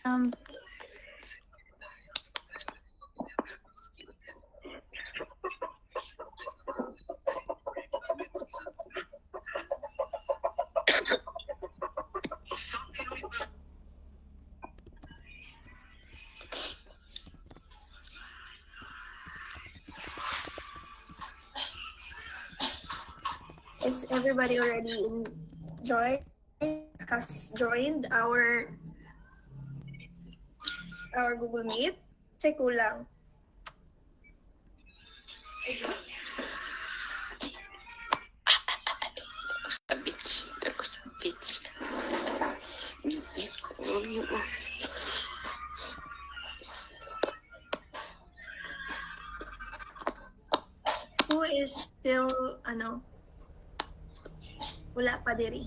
Um, is everybody already joined? Has joined our Google Meet? Check ko lang. Sa beach. Ako sa beach. Who is still, wala pa diri?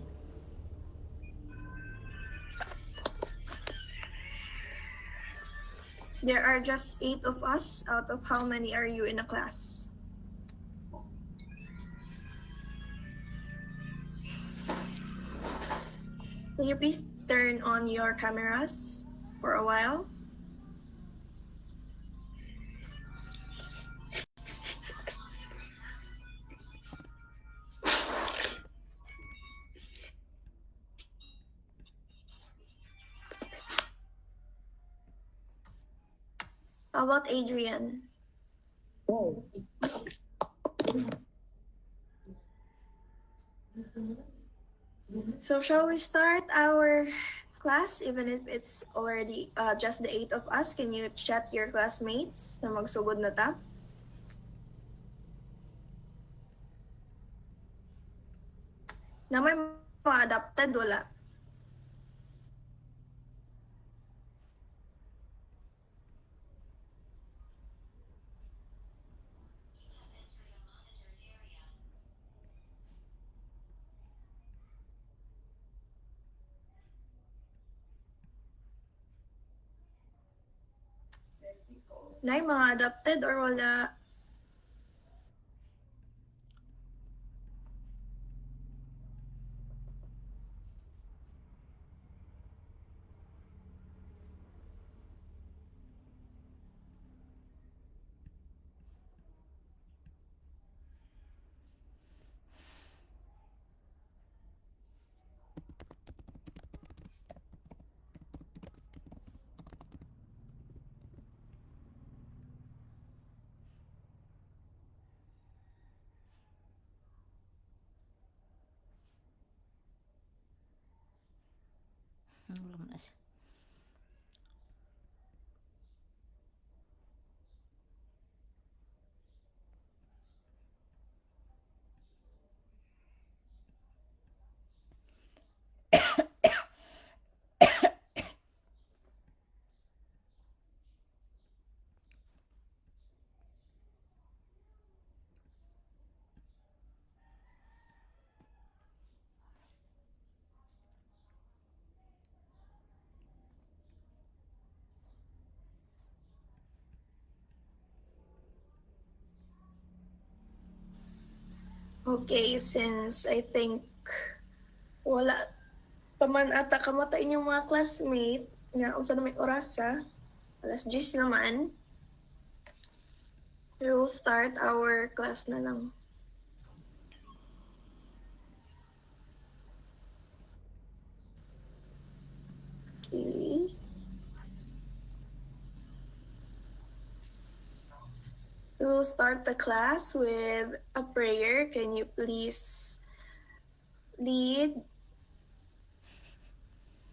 There are just 8 of us. Out of how many are you in a class? Can you please turn on your cameras for a while? How about Adrian? So shall we start our class even if it's already just the 8 of us? Can you chat your classmates na magsugod na ta? Na may mga adapted, wala. Na mga adapted or wala? Belum nas. Okay, since I think wala pa man ata kamatay inyong mga classmate nga unsa na may orasa, alas 10 naman. We will start our class na lang. Okay. We will start the class with a prayer. Can you please lead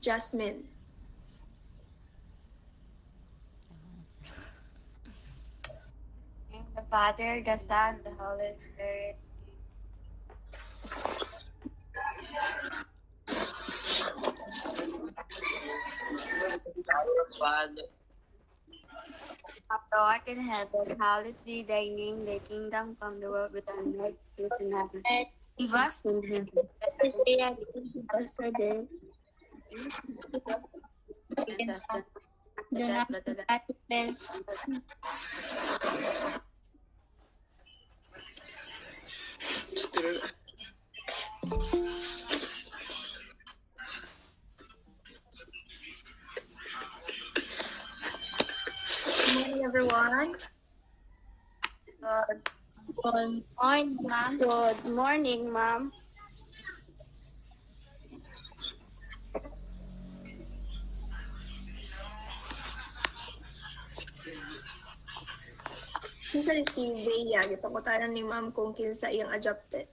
Jasmine? In the Father, the Son, the Holy Spirit. Our Father, Our art in heaven, hallowed be thy name, thy kingdom come, the world without earth, truth in heaven. Give us in heaven. Do not participate. Spirit, everyone. Good morning, ma'am. Good morning, ma'am. Kinsa ni si Bea, gipangutanan ni ma'am kung kinsa iyang adopted.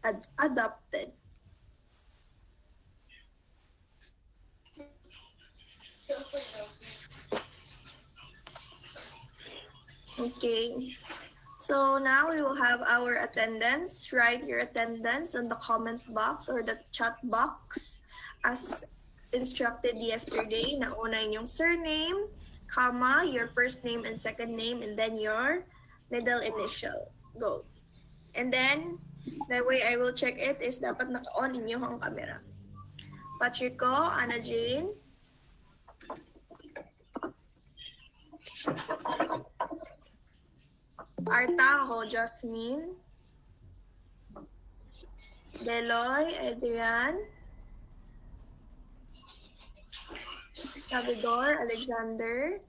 Okay. So now we will have our attendance. Write your attendance on the comment box or the chat box as instructed yesterday. Nauna inyong surname, comma, your first name and second name, and then your middle initial. Go. And then, the way I will check it is dapat naka-on inyo ang camera. Patrico, Ana Jane. Artajo, Jasmine. Deloy, Adrian. Sabidor, Alexander.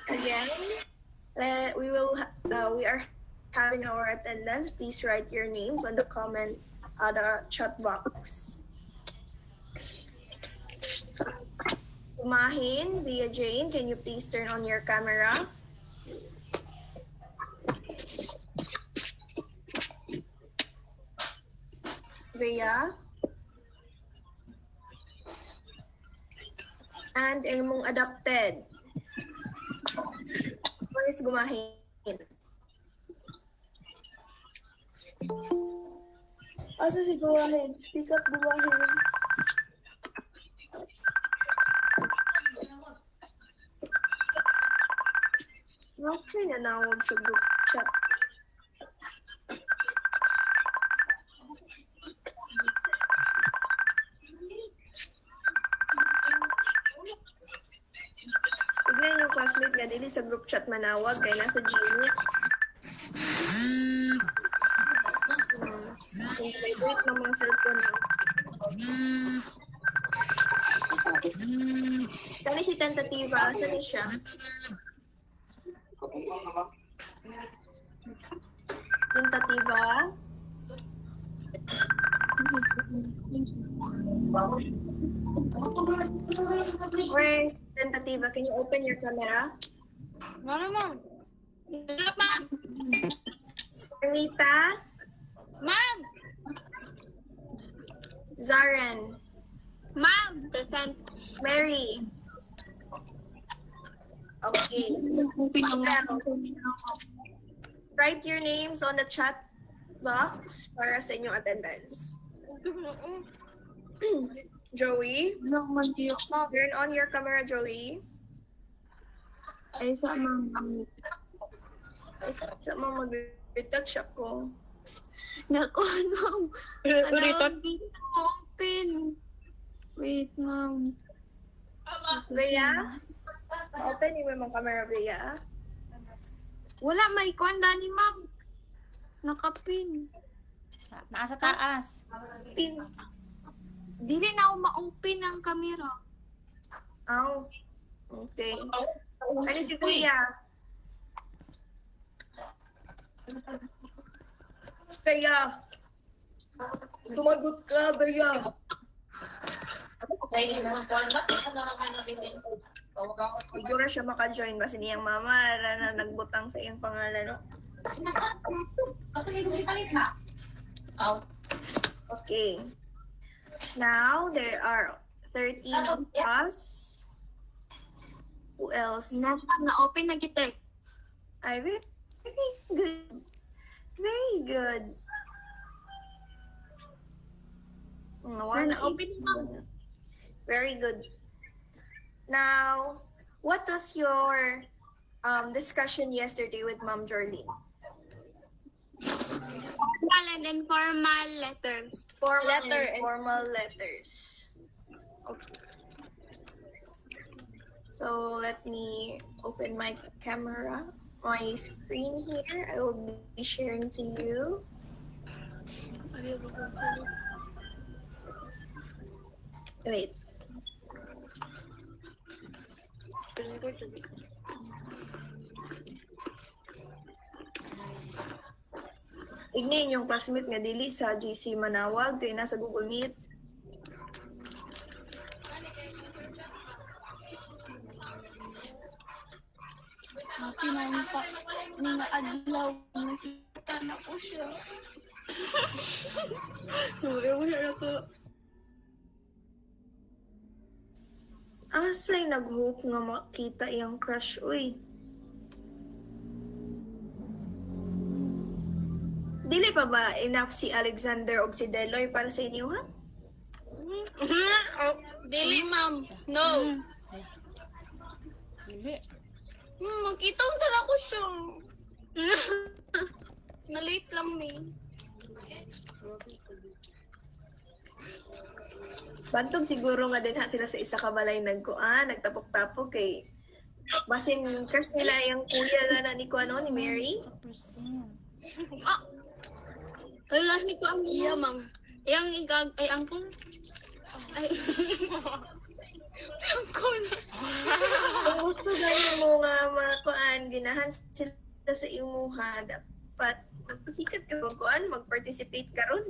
Again, we are having our attendance. Please write your names on the comment, the chat box. Umahin, Via Jane, can you please turn on your camera? Via. And imong adopted. Where is Gumahin? Asa si Gumahin? Speak up, Gumahin. Bakit na nawag sa group chat? Tignan yung classmate nga dili sa group chat manawag kay nasa Gmail. Kung vibrate ng mga cellphone na. Kani si Tentativa, saan ni siya? Tentativa. Where is Tentativa? Can you open your camera? Ano, ma'am? Ano, ma'am? Rita, Ma'am! Zaren, Ma'am! Present. Mary. Okay. Write your names on the chat box para sa inyong attendance. Joey, turn on your camera, Joey. Ay, sa ma'am. Sa mga mag-retouch ako. Naku, ano? Hindi na open. Wait, ma'am. Bea? Open yung mga camera, Bea. Wala, may kwan ni ma'am. Nakapin. Naa sa taas. Pin. Dili na ako ma-open ang camera. Oh. Okay. Ano si Kuya? Bea. Sumagot ka, Bea. Siguro siya maka-join kasi niyang mama na nagbutang sa iyang pangalan. No? Okay. Now, there are 13 of us. Who else? Na-open na kita. I very good. Very good. Na-open na. Very good. Now, what was your discussion yesterday with Ma'am Jorlene? Formal and informal letters. Formal and informal letters. Okay. So let me open my camera, my screen here. I will be sharing to you. Wait. Ignayin yung classmate nga dili sa GC manawag kay nasa Google Meet. Pinanta mga adlaw. Nakita na ko siya. Wala ako. Asay nag-hope nga makita iyang crush, uy. Dili pa ba enough si Alexander o si Deloy para sa inyo, ha? Dili, ma'am. No. Dili. Makita ko na ako siya. Na-late lang eh. Bantog siguro nga din ha sila sa isa ka balay nagtapok-tapok kay basin crush nila yung kuya na ni Kuano ni Mary. 100%. Wala ni ko ang iya, ma'am. Yang igag ay angkol. Ay. Angkol. Kung gusto ganyan mo nga mga kuan ginahan sila sa imuha dapat magpasikat ka kung kuan mag-participate ka ron.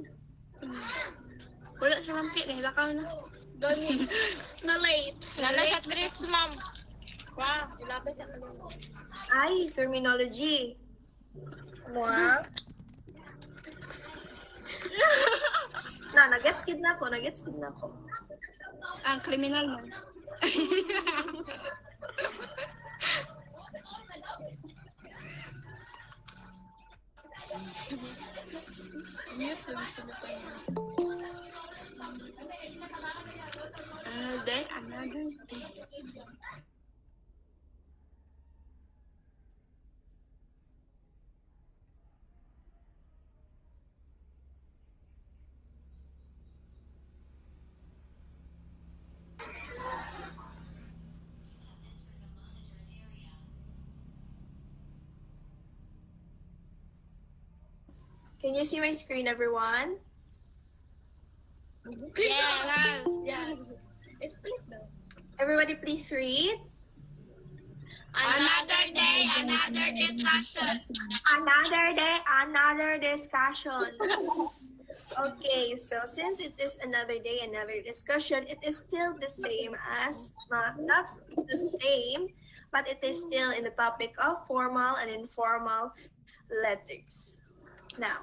Wala siya lampi, nahilakaw na. Gani. Na-late. Na-late sa dress, ma'am. Wow, ilapit siya na. Ay, terminology. Wow. Nagets kid na ako. Ang kriminal mo. Another day. Can you see my screen, everyone? Yes. Explain though. Everybody please read. Another day, another discussion. Another day, another discussion. Okay, so since it is another day, another discussion, it is still the same as, not the same, but it is still in the topic of formal and informal letters. Now,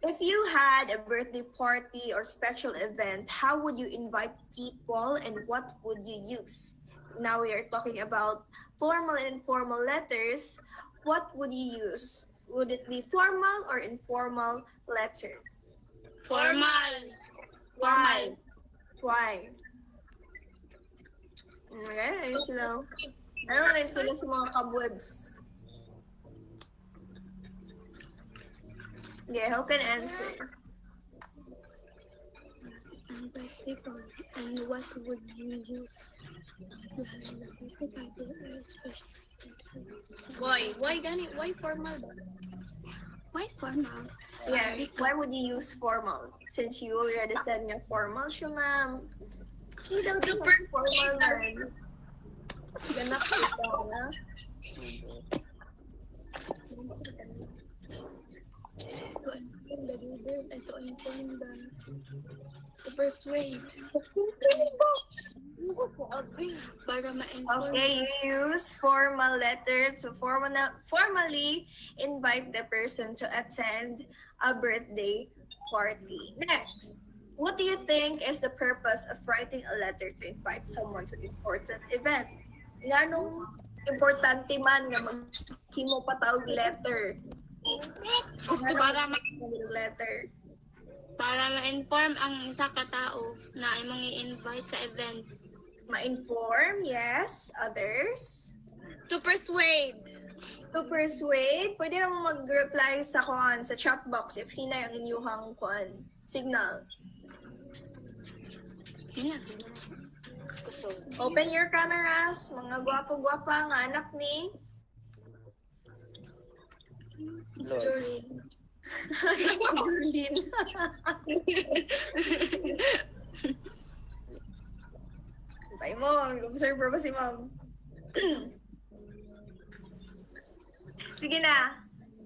if you had a birthday party or special event, how would you invite people and what would you use? Now we are talking about formal and informal letters. What would you use? Would it be formal or informal letter? Formal. Why? Why? Okay, so, ano rin sila sa mga kabwebs? Yeah, who can answer? And what would you use? Why gani? Why formal ba? Why formal? Yes, why would you use formal? Since you already said nga formal siya, ma'am. Hindi daw din yung formal man. Ganap ito, na? To persuade. Para ma-inform. Okay, you use formal letters to formally invite the person to attend a birthday party. Next, what do you think is the purpose of writing a letter to invite someone to an important event? Nganong importante man nga maghimo pa tawag letter? Letter. Para ma-inform ang isa ka tao na imong i-invite sa event. Ma-inform, yes. Others. To persuade. To persuade, pwede naman mag-reply sa kuan sa chat box if hinay ang inyuhang kuan signal. Yeah. Open your cameras, mga gwapo-gwapa nga anak ni Jorlin. Tay mo, observe ba si ma'am? Sige na.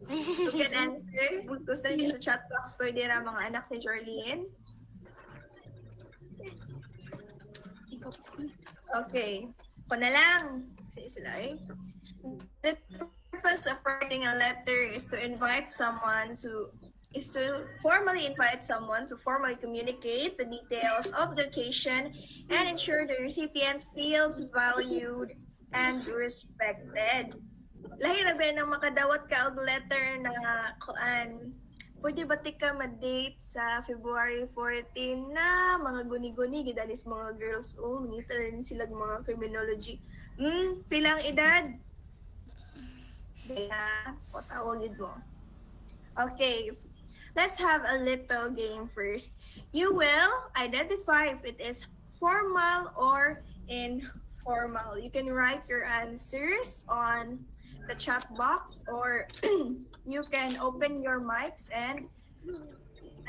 You can answer. Gusto niyo sa chat box, pwede na mga anak ni Jorlene. Okay. Ko na lang. Sige sila eh. The purpose of writing a letter is to formally invite someone to formally communicate the details of the occasion and ensure the recipient feels valued and respected. Lahi ra ba nang makadawat ka og letter na kuan, pwede ba ti ka ma-date sa February 14 na mga guni-guni gidalis mga girls ngita rin sila mga criminology. Pilang edad? Kaya, patawagid mo. Okay, let's have a little game first. You will identify if it is formal or informal. You can write your answers on the chat box, or you can open your mics and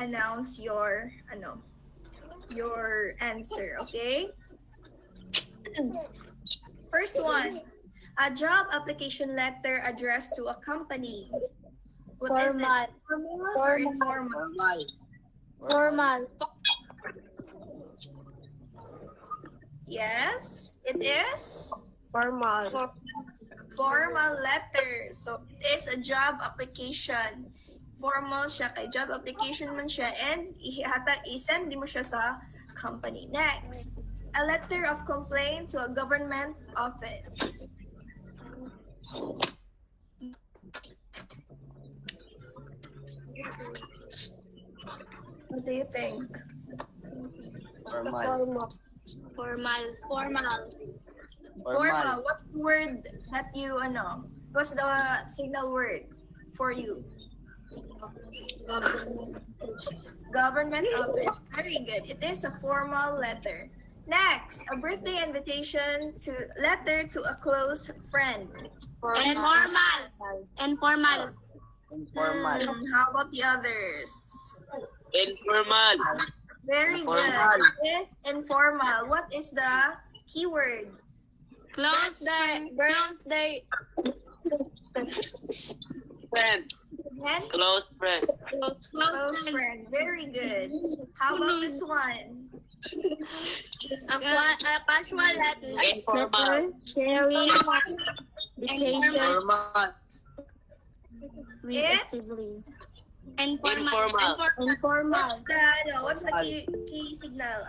announce your answer, okay? First one, a job application letter addressed to a company. What is it? Formal or informal? Formal. Yes, it is Formal. formal letter. So, it is a job application. Formal siya, kay job application man siya, and i-send mo siya sa company. Next, a letter of complaint to a government office. What do you think? Formal. Formal. What's the word that you, what's the signal word for you? Government office. Very good. It is a formal letter. Next, a birthday invitation letter to a close friend. Informal. How about the others? Informal. Very good. Informal. It is informal. What is the keyword? Close day. Friend. Again? Close friend. Close friend. Very good. How about this one? A casual letter. Informal. Sharing. Vacation. Informal. With a sibling. Informal. Informal. What's the key signal?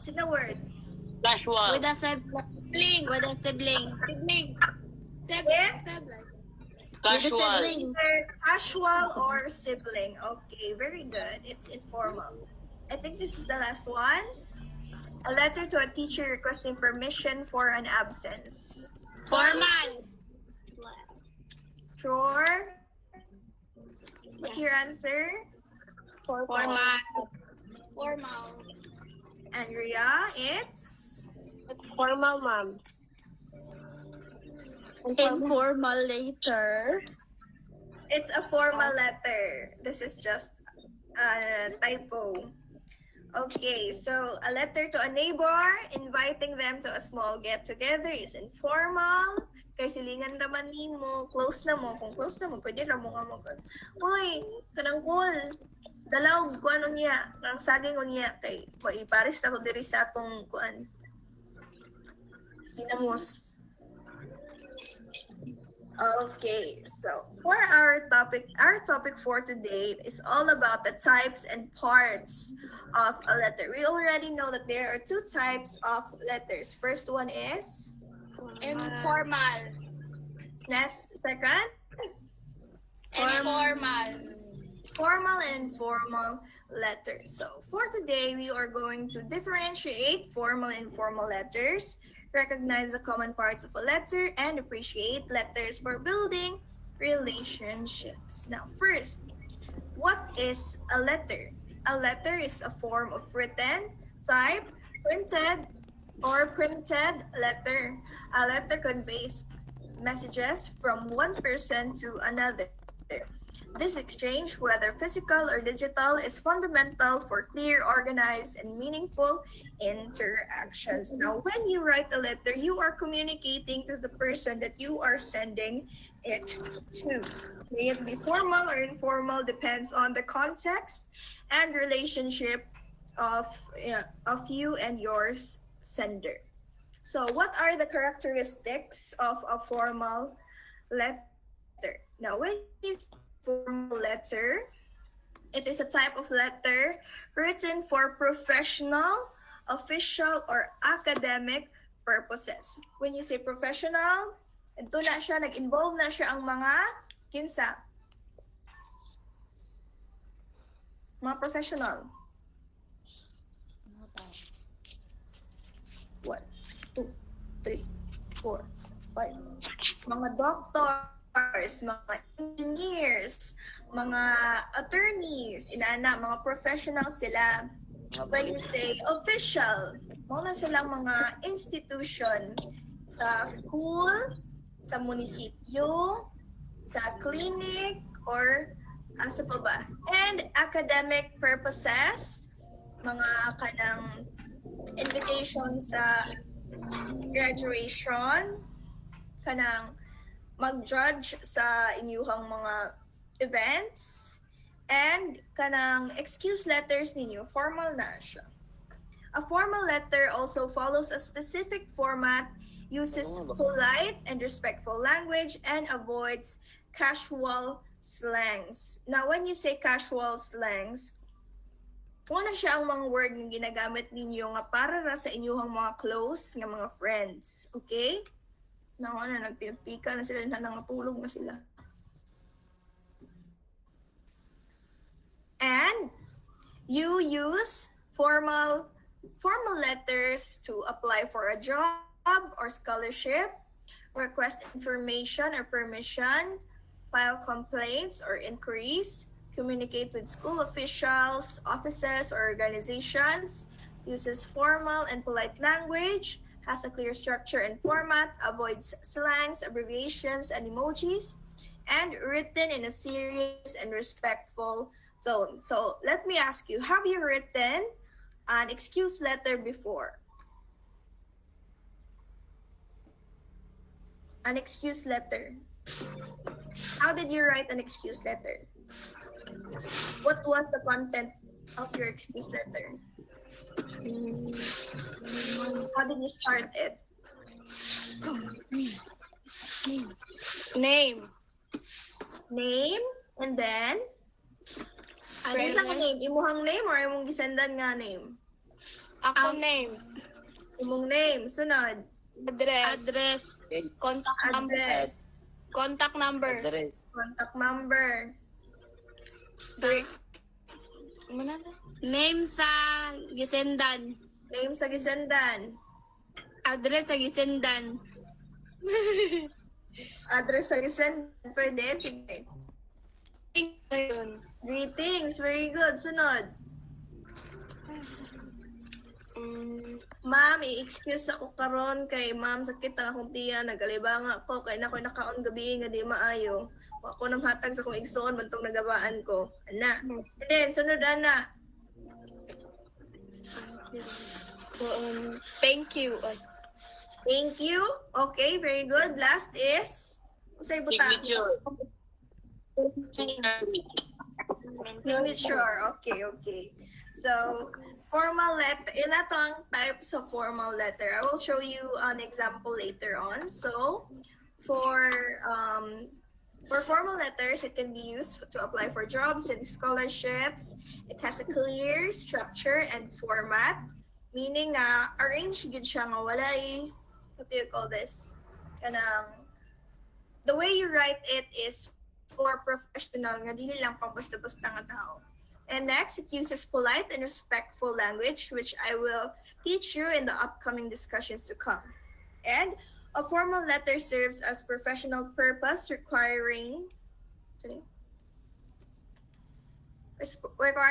Signal word. Casual. With a sibling. Casual. Either casual or sibling. Okay, very good. It's informal. I think this is the last one. A letter to a teacher requesting permission for an absence. Formal. Sure? What's your answer? Formal. Andrea, it's Formal, ma'am. Informal later. it's a formal letter. This is just a typo. Okay, so a letter to a neighbor inviting them to a small get-together is informal. Kay silingan naman nimo, close na mo. Kung close na mo, pwede na mo nga mo. Uy, kanang cool. Dalaw, kung ano niya, ang saging ko niya, kay iparis na ko diri sa atong kuan. Sinamos. Okay, so for our topic for today is all about the types and parts of a letter. We already know that there are two types of letters. First one is Informal. second, formal and informal letters. So for today, we are going to differentiate formal and informal letters, recognize the common parts of a letter, and appreciate letters for building relationships. Now, first, what is a letter? A letter is a form of written, typed, printed letter. A letter conveys messages from one person to another. This exchange, whether physical or digital, is fundamental for clear, organized, and meaningful interactions. Now, when you write a letter, you are communicating to the person that you are sending it to. May it be formal or informal depends on the context and relationship of you and your sender. So, what are the characteristics of a formal letter? Now, when it's formal letter, it is a type of letter written for professional, official, or academic purposes. When you say professional, ito na siya, nag-involve na siya ang mga kinsa. Mga professional. 1, 2, 3, 4, 5. Mga doctors, mga engineers, mga attorneys, inana, mga professional sila. When you say official, mga silang mga institution sa school, sa munisipyo, sa clinic, or asa pa ba? And academic purposes, mga kanang invitation sa graduation, kanang mag-judge sa inyuhang mga events, and kanang excuse letters ninyo, formal na siya. A formal letter also follows a specific format, uses polite and respectful language, and avoids casual slangs. Now, when you say casual slangs, una siya ang mga word na ginagamit ninyo nga para na sa inyong mga close nga mga friends. Okay? Now, nagpipika na sila, nangatulog na sila. And you use formal letters to apply for a job or scholarship, request information or permission, file complaints or inquiries, communicate with school officials, offices, or organizations, uses formal and polite language, has a clear structure and format, avoids slangs, abbreviations, and emojis, and written in a serious and respectful tone. So let me ask you, have you written an excuse letter before? An excuse letter. How did you write an excuse letter? What was the content of your excuse letter? How did you start it? Name. Name, and then? Kaya sa name? Imuhang name or imong gisendan nga name? Ako name. Imong name, sunod. Address. Contact number. Address. Contact number. Contact number. Name sa gisendan. Name sa gisendan. Address sa gisendan. Address sa gisendan. Pwede, sige. Ayun. Greetings, very good. Sunod. Ma'am, i-excuse ako karon kay ma'am sakit ang akong tiya, nagalibang ako kay nakoy nakaon gabi nga di maayo. Wa ko nang hatag sa kong igsoon bantong nagabaan ko. Ana. And then sunod ana. Thank you. Thank you. Okay, very good. Last is usay butang. Signature. Okay. So, formal letter. Ito ang types of formal letter. I will show you an example later on. So, for formal letters, it can be used to apply for jobs and scholarships. It has a clear structure and format, meaning arrange gid siya nga walay, what do you call this? Kanang the way you write it is for professional nga dili lang pang basta-basta nga tao. And next, it uses polite and respectful language, which I will teach you in the upcoming discussions to come. And a formal letter serves as professional purpose, requiring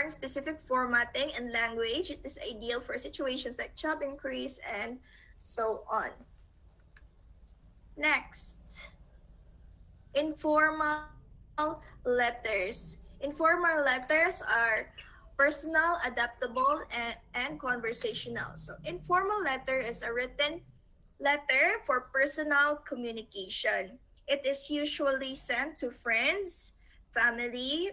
specific formatting and language. It is ideal for situations like job inquiries and so on. Next, informal letters. Informal letters are personal, adaptable, and conversational. So informal letter is a written letter for personal communication. It is usually sent to friends, family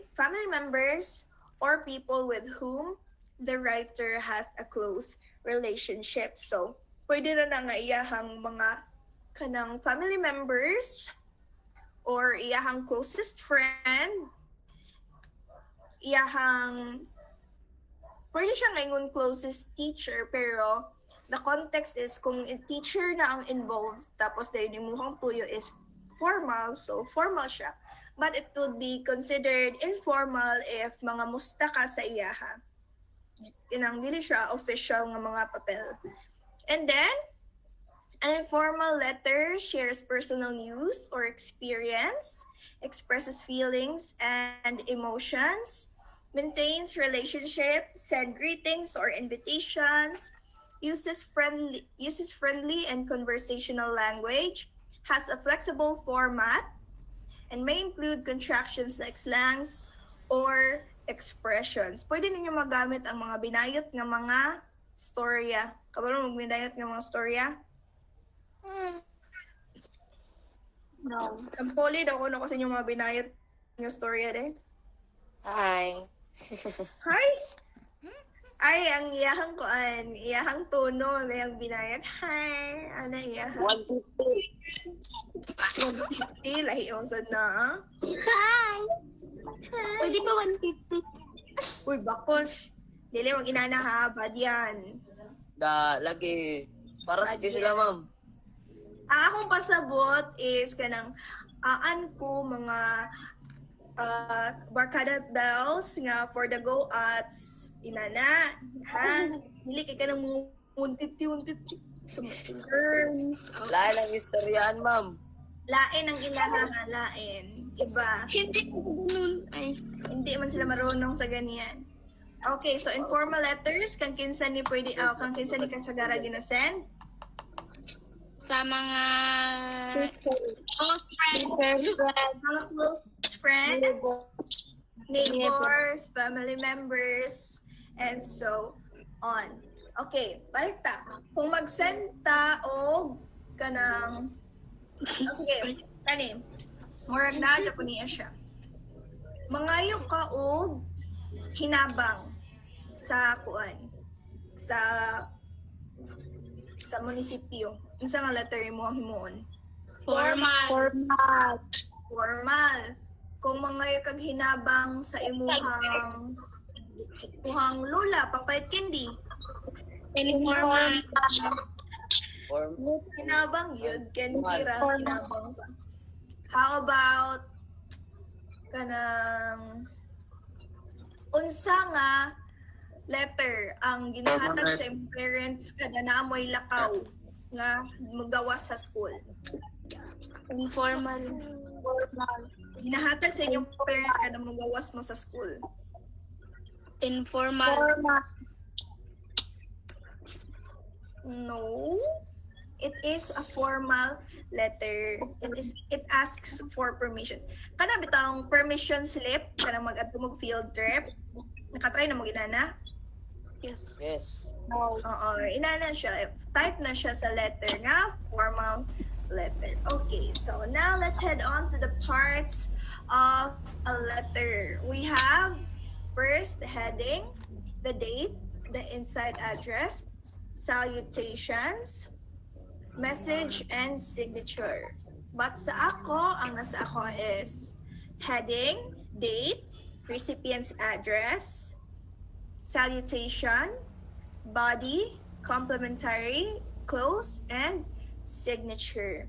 members, or people with whom the writer has a close relationship. So, pwede na nga iyahang mga kanang family members or iyahang closest friend, iyahang pwede siya ngayon closest teacher, pero the context is kung teacher na ang involved, tapos dahil yung mukhang tuyo is formal, so formal siya. But it would be considered informal if mga musta ka sa iyaha. Inang dili siya official nga mga papel. And then, an informal letter shares personal news or experience, expresses feelings and emotions, maintains relationships, send greetings or invitations, uses friendly and conversational language, has a flexible format, and may include contractions like slangs or expressions. Pwede ninyo magamit ang mga binayot ng mga storya. Kabalo magbinayot ng mga storya? No. Sampoli daw ko na kasi yung mga binayot ng storya din. Hi. Hi! Ay, ang iyahang tono, may ang binayat. Hi! Ano iyahang? 150, lahi yung sad na. Hi! Pwede ba 150? Uy, bakos. Dili, wag inana ha, bad yan. Lagi. Paras kayo sila, ma'am. Ang akong pasabot is kanang ko mga barkada bells nga for the go at inana ha dili kay kanang 150 Lain ang istoryaan, ma'am. lain ang ilaha lain iba Hindi ko ganun. Ay. hindi man sila marunong sa ganyan. Okay, so informal letters kang kinsa ni pwede kang kinsa ni kasagara ginasend Sa mga close friends. mga close friends, neighbors, family members, and so on. Okay, balik ta. Kung mag-send ta og kanang sige, kani. Murag na Japoniya siya. Mangayo ka og hinabang sa kuan sa munisipyo. Unsa nga letter mo ang himuon? Formal. Formal. Kung mangayo kag hinabang sa imuhang lula, papayat kindi. Informal. Hinabang yun, kendira hinabang pa. How about kanang unsa nga letter ang ginahatag sa imong parents kada naamoy lakaw nga magawas sa school? Informal. Ginahatag sa inyong parents kada magawas mo sa school? Informal. No. It is a formal letter. It asks for permission. Kana bitang permission slip kana mag-adto mo field trip. Nakatry na mo ginana? Yes. Yes. Oo, inana siya. Type na siya sa letter nga formal letter. Okay, so now let's head on to the parts of a letter. We have first the heading, the date, the inside address, salutations, message, and signature. But sa ako, ang nasa ako is heading, date, recipient's address, salutation, body, complimentary, close, and signature.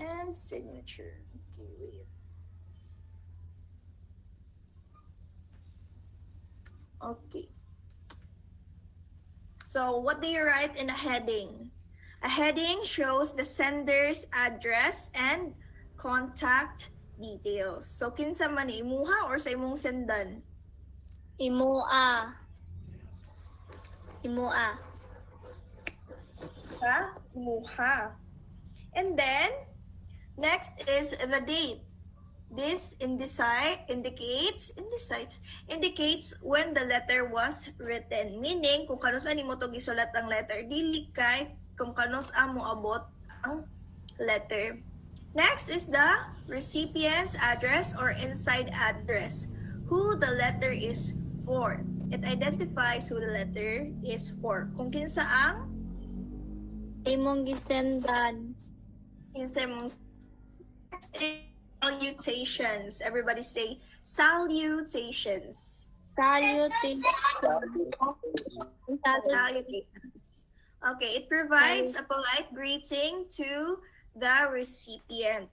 And signature. Okay, wait. Okay. So, what do you write in a heading? A heading shows the sender's address and contact details. So, kinsa man imuha or sa imong sendan? Imoa. Sa imuha. And then, Next is the date. This indicates when the letter was written. Meaning, kung kanus ani mo to gisulat ang letter, dili kay kung kanus amo abot ang letter. Next is the recipient's address or inside address. Who the letter is for. It identifies who the letter is for. Kung kinsa ang Imong gisendan. kinsa mong salutations. Everybody say salutations. Salutation. Salutations. Okay, it provides a polite greeting to the recipient.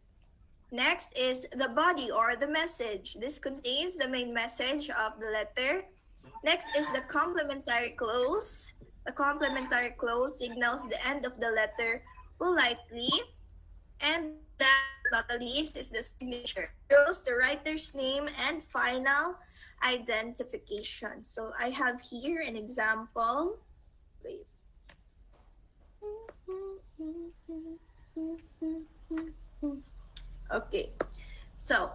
Next is the body or the message. This contains the main message of the letter. Next is the complementary clause. The complementary clause signals the end of the letter politely. And last but not the least is the signature. Shows the writer's name and final identification. So I have here an example. Wait. Okay. So,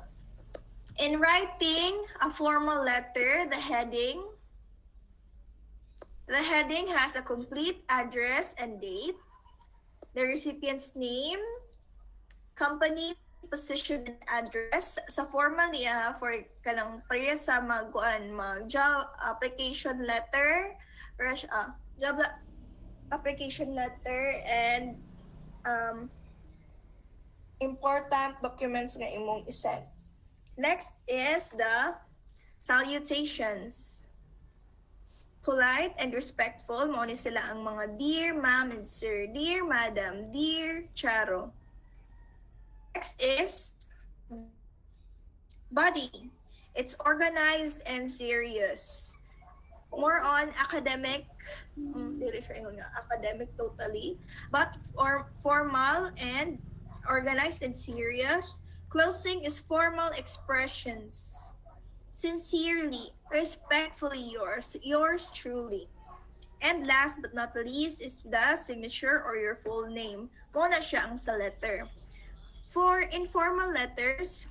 in writing a formal letter, the heading has a complete address and date, the recipient's name, company, position, and address. Sa formal niya, for kanang pareha sa mag-job application letter, job application letter, and important documents nga imong isend. Next is the salutations. Polite and respectful, mo ni sila ang mga dear ma'am and sir, dear madam, dear Charo. Next is body. It's organized and serious. More on academic, academic totally, but formal and organized and serious. Closing is formal expressions. Sincerely, respectfully yours truly. And last but not least is the signature or your full name. Muna siya ang sa letter. For informal letters,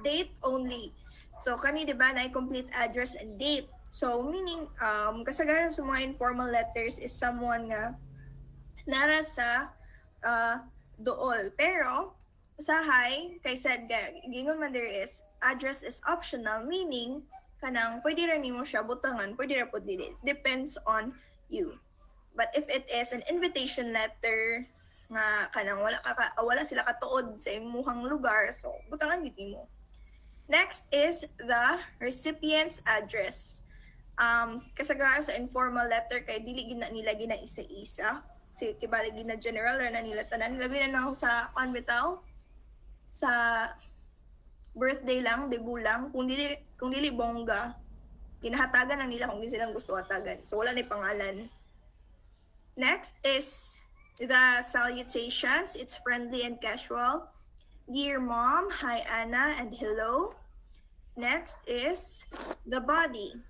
date only. So, kani diba na complete address and date. So, meaning, kasagaran sa mga informal letters is someone nga nara sa dool. Pero, sa high, kay said gingon man there is, address is optional, meaning, kanang, pwede rin mo siya butangan, pwede rin po dili. Depends on you. But if it is an invitation letter, nga kanang wala sila katuod sa imuhang lugar, so butangan gid mo. Next is the recipient's address. Kasagaran sa informal letter kay dili gina nila isa-isa. So kibali gina general ra na nila tanan. Labi na ako sa bitaw sa birthday lang, debut lang, kung dili bongga, ginahatagan lang nila kung di silang gusto hatagan. So wala na pangalan. Next is the salutations. It's friendly and casual. Dear mom, hi Anna, and hello. Next is the body.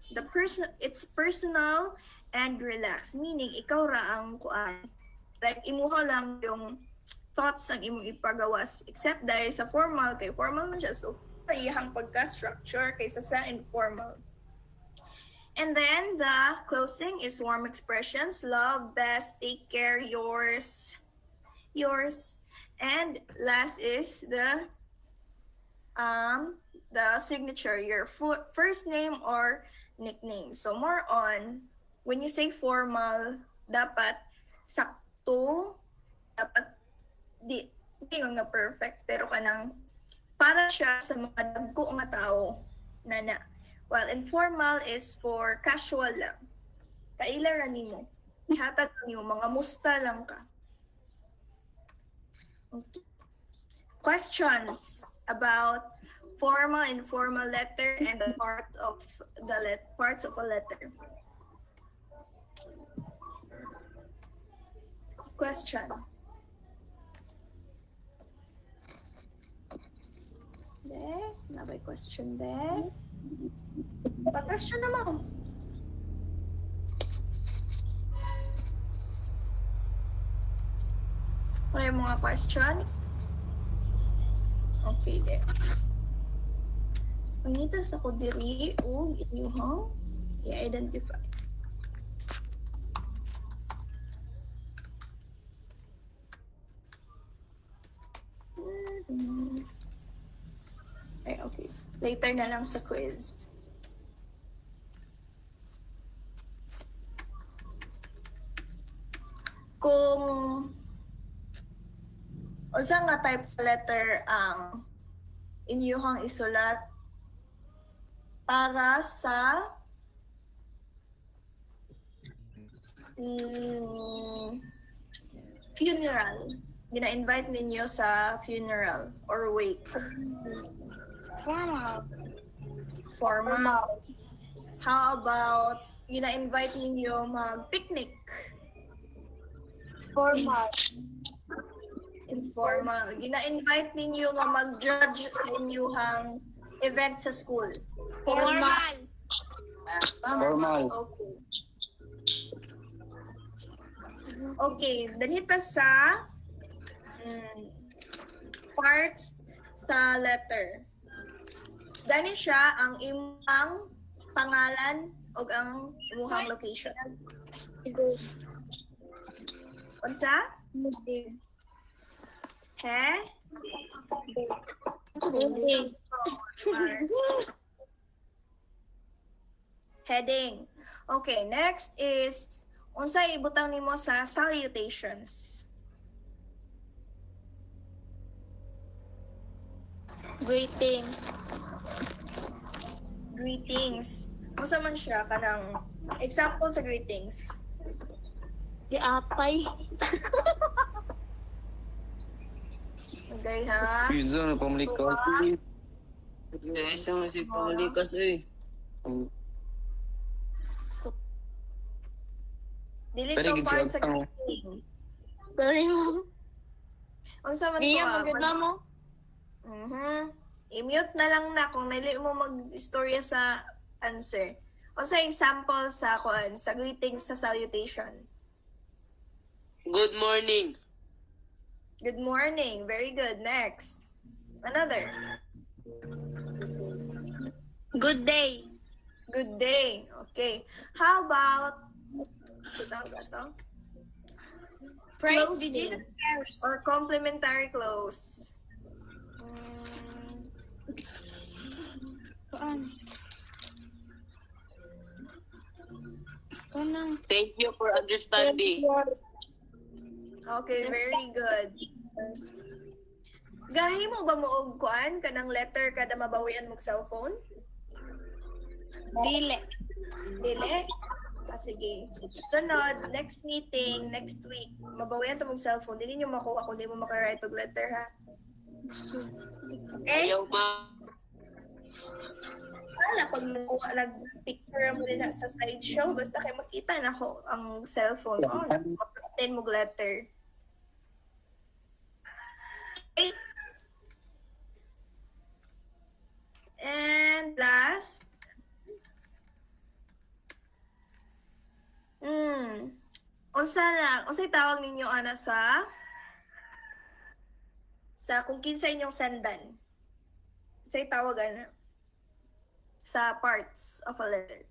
It's personal and relaxed, meaning ikaw ra ang kuan. Like imuha lang yung thoughts ang imong ipagawas, except dahil sa formal, kay formal man siya, so iyang pagka-structure kaysa sa informal. And then the closing is warm expressions, love, best, take care, yours. And last is the signature, your first name or nickname. So more on, when you say formal, dapat sakto, dapat di nga perfect, pero kanang para siya sa mga dagko nga tao na. While informal is for casual lang. Kaila ra nimo. Ihatag nimo, mga musta lang ka. Okay. Questions about formal, informal letter and the parts of a letter. Question. There, na may question there. Pa-question naman. Ano yung mga question? Okay, then. Mangita sa ko diri o inyong i-identify. Ay, okay. Later na lang sa quiz. Kung unsa nga type of letter ang inyong isulat para sa funeral. Gina-invite ninyo sa funeral or wake. Formal. Formal. How about gina-invite ninyo mag-picnic? Formal. Informal. Gina-invite ninyo nga mag-judge sa inyong event sa school. Formal. Formal. Okay. Okay, dito sa parts sa letter. Gani siya ang imong pangalan o ang imong location. Unsa? He? Heading. Okay, next is unsa ibutang nimo sa salutations. Greeting. Greetings. Unsa man siya kanang example sa greetings? Di apay. Okay ha? Pizza na pamalikas. Isa mo si pamalikas eh. Dili Pero to part sa gid-ang- greeting. Sorry, ma'am. Unsa man Mia, to? maganda mo. I-mute na lang na kung nili mo mag-istorya sa answer. O sa example sa kuan sa greetings sa salutation. Good morning. Good morning. Very good. Next. Another. Good day. Good day. Okay. How about so tawag ba to? Praise be Closing Jesus Christ. or complimentary close. Thank you for understanding. Okay, very good. Gahi mo ba mo og kuan kanang letter kada mabawian mong cellphone? Dili. Dili? Sige. Sunod, next meeting, next week, mabawian to mong cellphone. Dili niyo makuha kung di mo makarite og letter, ha? Okay? Ayaw ma. Wala, pag nakuha, nag-picture mo din sa slideshow, basta kayo makita na ko ang cellphone mo, mag-obtain mo letter. Okay? And last, unsay tawag ninyo ana sa kung kinsa inyong sendan? Unsay tawag ana sa parts of a letter?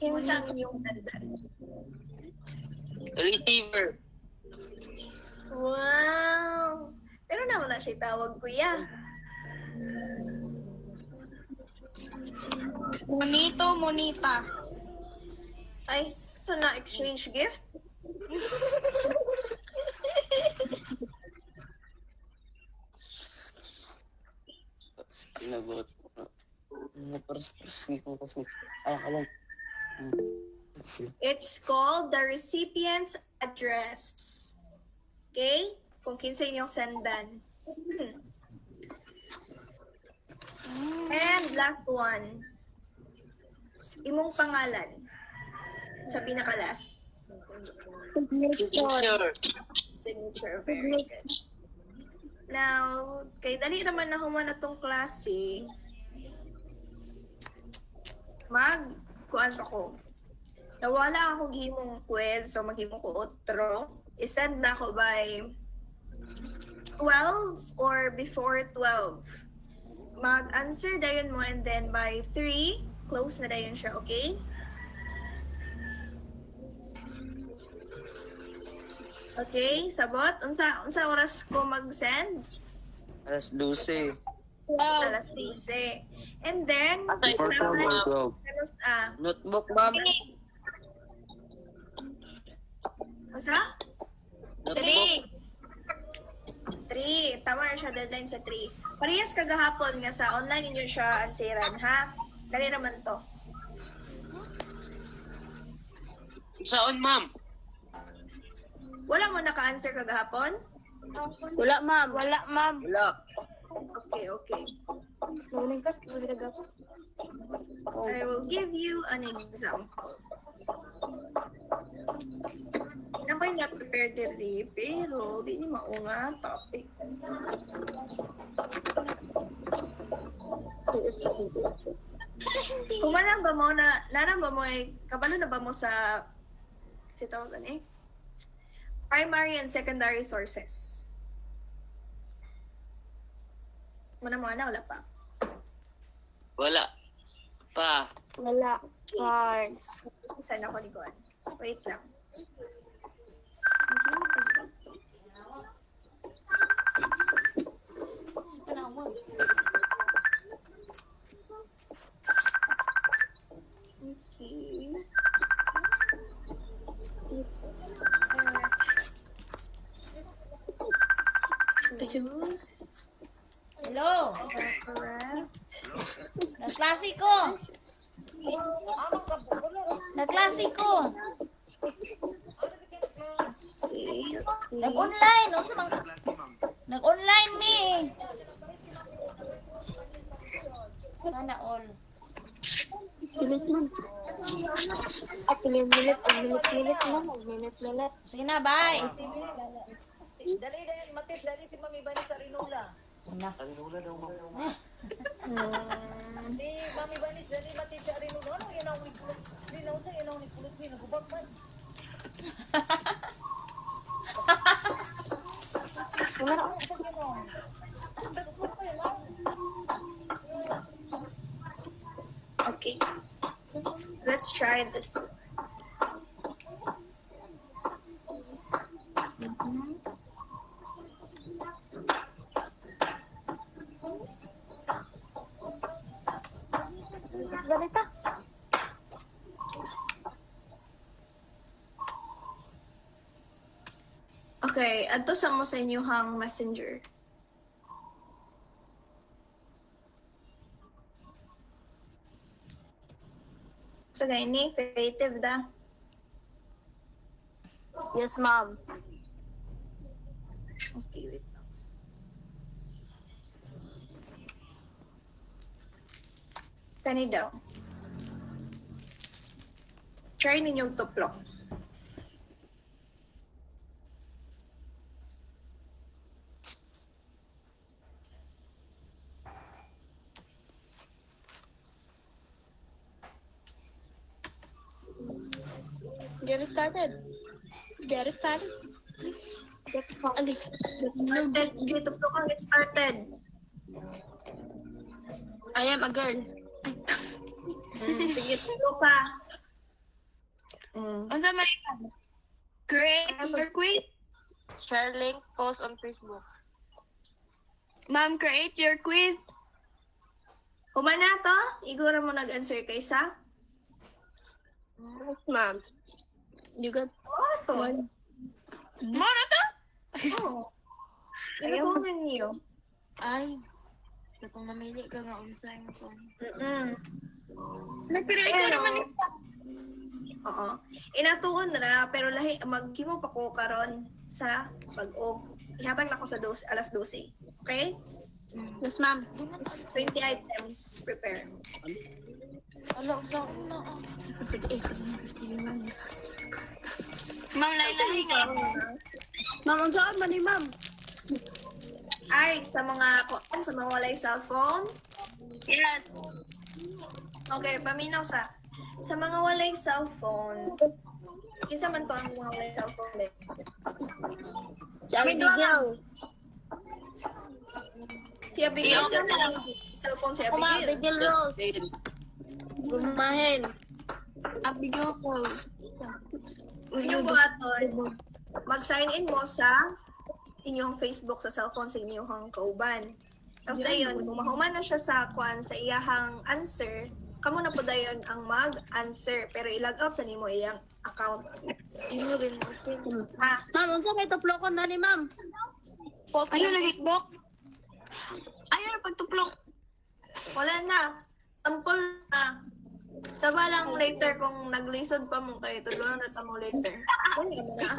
Kinsa ang inyong sendan? Receiver. Wow! Pero naman na siya tawag, kuya. Monito, monita. Ay, so na exchange gift? Sinagot. Naparas-paras ko kasi. Alam. It's called the recipient's address. Okay? Kung kinsa inyong sendan. And last one. Imong pangalan. Sa pinaka-last. Signature. Signature. Very good. Now, kay dali naman na human na tong klase, kuan pa ko. Nawala ako gihimong quiz, so maghimong ko outro. isend na ako by 12 or before 12. Mag-answer dayon mo and then by 3, close na dayon siya, okay? Okay, sabot. Unsa oras ko mag-send? Alas 12. Alas 12. And then, Before dapat- 12. Notebook, ma'am. Unsa? Notebook. 3. Tama na siya, deadline sa 3. Parehas kagahapon nga sa online ninyo siya ansiran, ha? Dali naman to. Saan, ma'am? Wala mo naka-answer kagahapon? Wala, ma'am. Wala, ma'am. Wala. Okay, okay. I will give you an example. Nakoy nga prepare diri, pero di ni mao nga topic. Kumanan ba mo nanang ba mo ay, kabalo na ba mo sa, tawag gani? Primary and secondary sources. Muna mo na, wala pa. Wala. Pa. Wala. Cards. Saan ako ni Kuan? Wait lang. Okay. Choose. Hello, Correct. nagklase ko. Nagklase ko. Okay. Nag-online. Ano sa mga... Nag-online mi. Sana all. Pilit, ma'am. Pilit, ma'am. Sige na, bye. Dali, Matis, dali si Mami Bani sa Rinula. Una. Si Mami Banis, dali Matis sa Rinula. Ano yan ang ikulot? Linaw sa yan ang ikulot. Nagubag man. Okay. Let's try this. Okay, adto sa mo sa inyong messenger. So, gani, creative da. Yes, ma'am. Okay, wait lang. Kani daw. Try ninyong tuplok. Get it started. Get it started. Okay. Get started. Okay, tuplok ang get started. I am a girl. Sige, tuplok ka. Unsa man ikaw? Create your quiz. Share link, post on Facebook. Ma'am, create your quiz. Humana to? Igura mo nag-answer kay sa? Yes, ma'am. You got Oo to. one. Moro to? Oo. Inutunan niyo. Ay. Kung namili ka nga unsay mo ko. Pero ikaw naman Oo. Inatuon ra, pero lahi, maghimo pa ko karon sa pag-og. Ihatag na ko sa alas 12. Okay? Yes, ma'am. 20 items. Prepare. Wala, usa ko na. Ma'am, lain nga. Ma'am, unsaan man ni ma'am? Ay, sa mga walay cellphone. Yes. Okay, paminaw sa mga walay cellphone. Kinsa man to ang mga walay cellphone? Si Abigail. Si Abigail. Cellphone si Abigail. Abigail Rose. Justin. Gumahin. Abigail Rose. Inyong buhaton, mag-sign in mo sa inyong Facebook sa cellphone sa inyong kauban. Tapos dayon, kung mahuman na siya sa sa iyahang answer, kamo na po dayon ang mag-answer. Pero i-log out sa nimo iyang account. Ha? Ma'am, unsa may tuplokon na ni ma'am? Ayun na Facebook. Ayun na pagtuplok. Wala na. Tampol na. Saba lang later kung naglisod pa mo kayo. Tulungan na mo later. Wala na.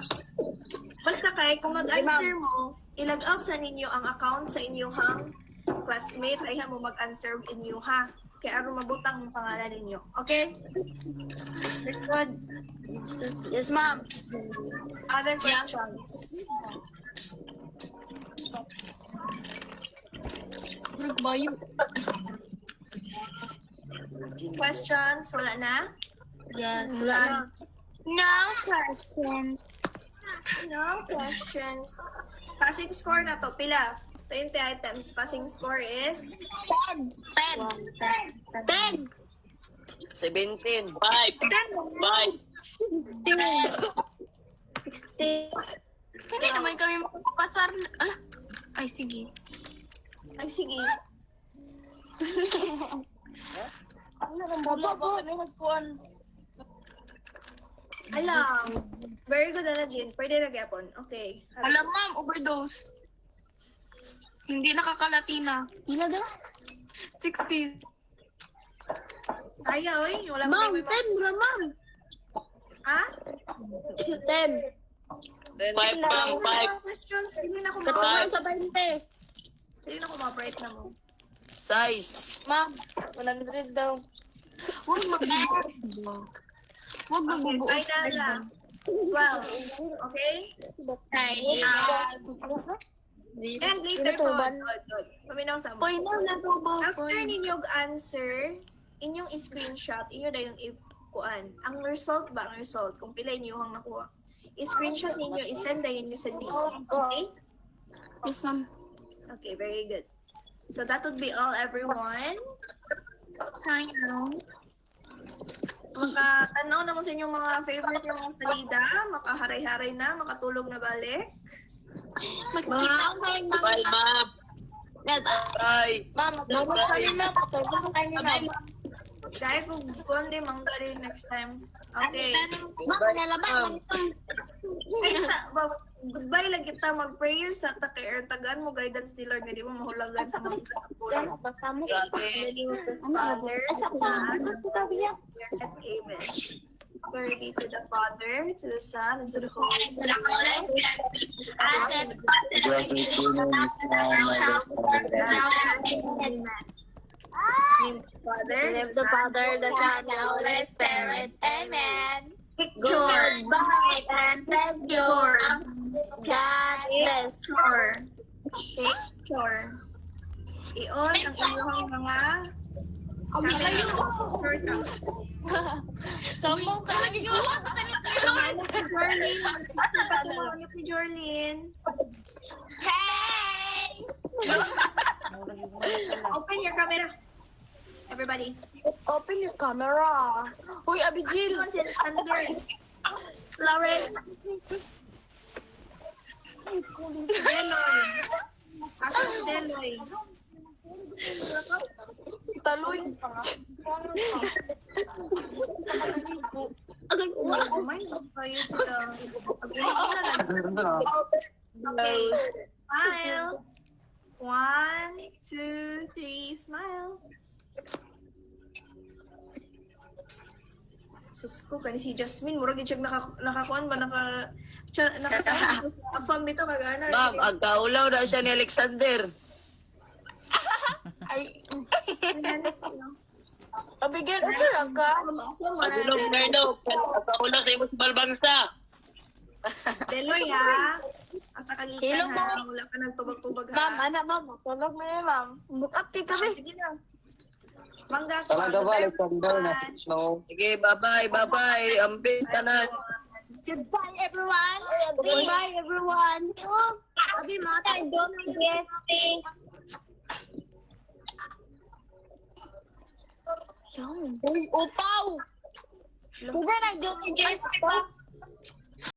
Basta kay, kung mag-answer mo, i-log out sa ninyo ang account sa inyong classmate ay mo mag-answer inyo ha. Kaya aron mabutang ang pangalan ninyo. Okay? Understood? Yes, ma'am. Other questions? Questions? Wala na? Yes. No questions. No questions. Passing score na to. Pila? 20 items. Passing score is? 10. 17. 5. 5. Hindi naman kami makapasar. Ay, sige. Ay, sige. Alam. Very good na, Jean. Pwede na gyapon. Okay. Alam, ma'am, overdose. Hindi nakakalatina. Ila daw? 16. Kaya, oy. Wala Ma'am, may 10 bro, ma'am. Ha? 10. 5, ma'am. 5. Questions. Hindi na ako Ma'am, ma-bright. sa 20. Hindi na ako ma-bright na mo. Size. Ma'am, 100 daw. Huwag mag-bubuo. Huwag magbubuo. Ay, Dala. 12. Okay? And later po. Good. Paminaw sa mo. Final na to ba? After ninyong answer, inyong screenshot, inyo na yung ipuan. Ang result ba? Ang result, kung pila inyo ang nakuha. I-screenshot ninyo, isend na ninyo sa DC. Okay? Yes, ma'am. Okay, very good. So that would be all, everyone. Hi, now. Makatanaw na mo sa inyong mga favorite yung mga salida, makaharay-haray na, makatulog na balik. Magkita kayo ng... Bye, ma'am. Bye. Ma'am, magkita kayo na. Patulog kayo na. Dahil kung kundi, manggari next time. Okay. Ma'am, nalabas. Ay, goodbye lang kita mag-prayer sa tagaan mo guidance ni Lord na di mo mahulagan sa mga kapulan. Basa mo. Grabe. Father, Son, and Amen. Glory be to the Father, to the Son, and to the Holy Spirit. Amen. Name of the Father, The Son, the Holy Spirit. Amen. Picture. And thank you. God bless. Picture. I-on ang inyong mga Samong kayo. Hanap ni Jorlyn. Hanap ni Jorlyn. Hey! Open your camera. Everybody. Open your camera. Uy, Abigil. Everyone sit under. Florence. Deloy. Asan si Deloy? Taloy. Oh my God. Kayo sila. Okay. Smile. 1, 2, 3. Smile. Sus ko, kani si Jasmine. Murag i-check nakakuan ba? Naka-affirm nito kagana. Ma'am, ang kaulaw na siya ni Alexander. Abigil, okay lang ka? Pagulong kayo daw. Pagulong sa imong balbangsa. Deloy ha. Asa kagitan ha. Wala ka nagtubag-tubag ha. Ma'am, anak, ma'am. Tulog na yun, ma'am. Bukati kami. Sige na. Mangga ko. Talaga ba, Alexander? Na-snow? Sige, bye-bye, bye-bye. Ambing tanan. Goodbye, everyone. Goodbye, everyone. Sabi mo, yes, Upaw! Kung nag-duty, Jess,